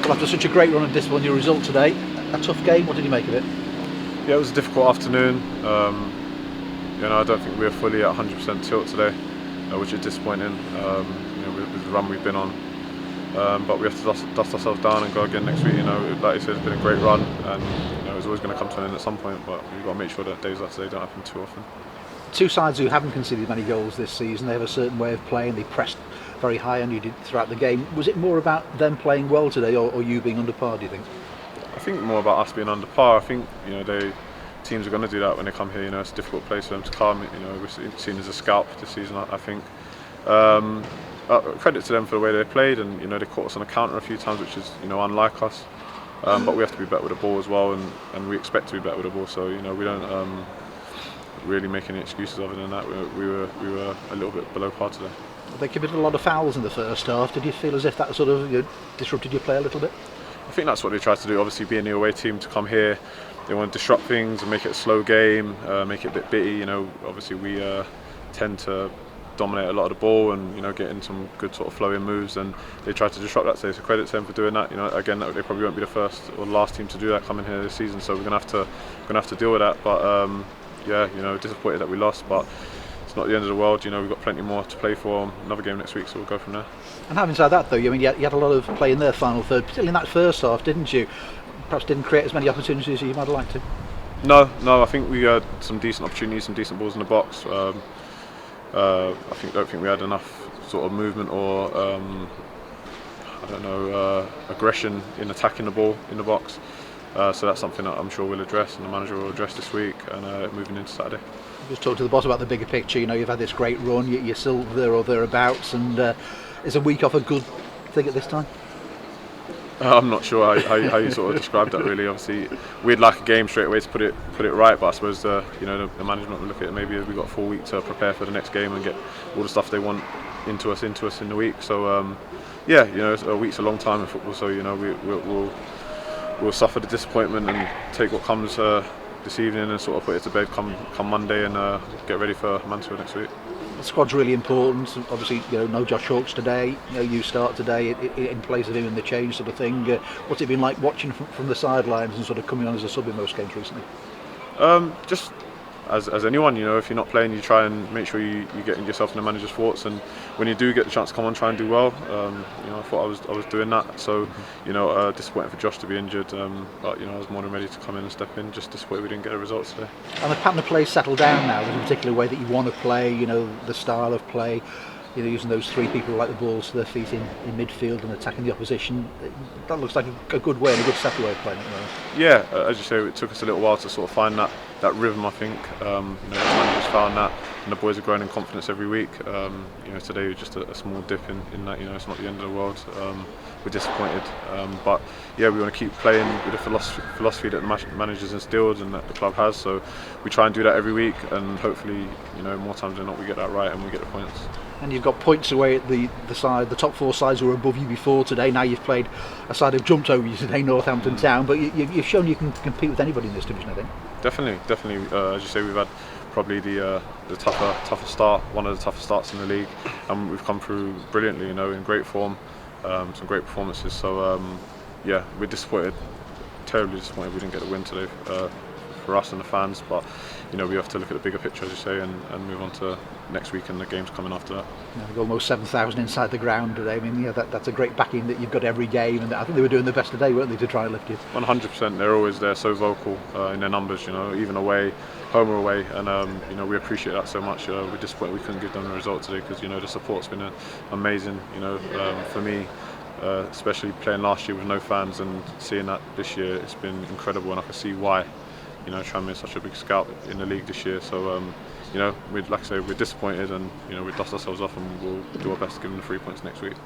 Well, after such a great run and discipline, your result today, a tough game. What did you make of it? Yeah, it was a difficult afternoon. I don't think we were fully at 100% tilt today, which is disappointing. With the run we've been on, but we have to dust ourselves down and go again next week. Like you said, it's been a great run, and it's always going to come to an end at some point. But we've got to make sure that days like today don't happen too often. Two sides who haven't conceded many goals this season, they have a certain way of playing. They pressed very high on you throughout the game. Was it more about them playing well today, or you being under par, do you think? I think more about us being under par. I think teams are going to do that when they come here. It's a difficult place for them to come. We're seen as a scalp this season. I think credit to them for the way they played, and they caught us on a counter a few times, which is unlike us. But we have to be better with the ball as well, and we expect to be better with the ball. So we don't really make any excuses other than that. We were a little bit below par today. They committed a lot of fouls in the first half. Did you feel as if that sort of disrupted your play a little bit? I think that's what they tried to do. Obviously, being the away team, to come here, they want to disrupt things and make it a slow game, make it a bit bitty. Obviously we tend to dominate a lot of the ball and get in some good sort of flowing moves, and they tried to disrupt that today. So credit to them for doing that. Again, they probably won't be the first or the last team to do that coming here this season. So we're gonna have to deal with that. But disappointed that we lost, but it's not the end of the world. We've got plenty more to play for. Another game next week, so we'll go from there. And having said that, though, you had a lot of play in their final third, particularly in that first half, didn't you? Perhaps didn't create as many opportunities as you might have liked to. No, I think we had some decent opportunities, some decent balls in the box. I don't think we had enough sort of movement or aggression in attacking the ball in the box. So that's something that I'm sure we'll address, and the manager will address this week and moving into Saturday. Just talk to the boss about the bigger picture. You've had this great run, you're still there or thereabouts, and is a week off a good thing at this time? I'm not sure how you sort of describe that really. Obviously, we'd like a game straight away to put it right, but I suppose the management will look at it maybe as we've got a full week to prepare for the next game and get all the stuff they want into us in the week. So a week's a long time in football, so we'll suffer the disappointment and take what comes this evening and sort of put it to bed come Monday and get ready for Mansfield next week. The squad's really important. Obviously, no Josh Hawks today. You start today in place of him in the change sort of thing. What's it been like watching from the sidelines and sort of coming on as a sub in most games recently? Just as anyone, if you're not playing, you try and make sure you get yourself in the manager's thoughts, and when you do get the chance to come on, try and do well. I thought I was doing that. So disappointed for Josh to be injured, but I was more than ready to come in and step in. Just disappointed we didn't get the results today. And the pattern of play settled down now. There's a particular way that you want to play. The style of play. Using those three people like the balls to their feet in midfield and attacking the opposition. That looks like a good way and a good settled way of playing at the moment. Yeah, as you say, it took us a little while to sort of find that rhythm. I think the managers found that, and the boys are growing in confidence every week. Today was just a small dip in that. It's not the end of the world. We're disappointed, but we want to keep playing with the philosophy that the managers instilled and that the club has. So we try and do that every week, and hopefully, more times than not, we get that right and we get the points. And you've got points away at the top four sides who were above you before today. Now you've played a side who've jumped over you today, Northampton Town, but you've shown you can compete with anybody in this division, I think. Definitely. As you say, we've had probably the tougher start, one of the toughest starts in the league, and we've come through brilliantly, in great form, some great performances. So we're disappointed, terribly disappointed we didn't get the win today for us and the fans, but we have to look at the bigger picture, as you say, and move on to next week and the games coming after that. Almost 7,000 inside the ground today. I mean, that's a great backing that you've got every game, and I think they were doing their best today, weren't they, to try and lift you? 100%. They're always there, so vocal in their numbers. Even away, home or away, and we appreciate that so much. We're disappointed we couldn't give them the result today because the support's been amazing. For me. Especially playing last year with no fans and seeing that this year, it's been incredible, and I can see why. Tranmere is such a big scout in the league this year. So, like I say, we're disappointed, and we dust ourselves off, and we'll do our best to give them the 3 points next week.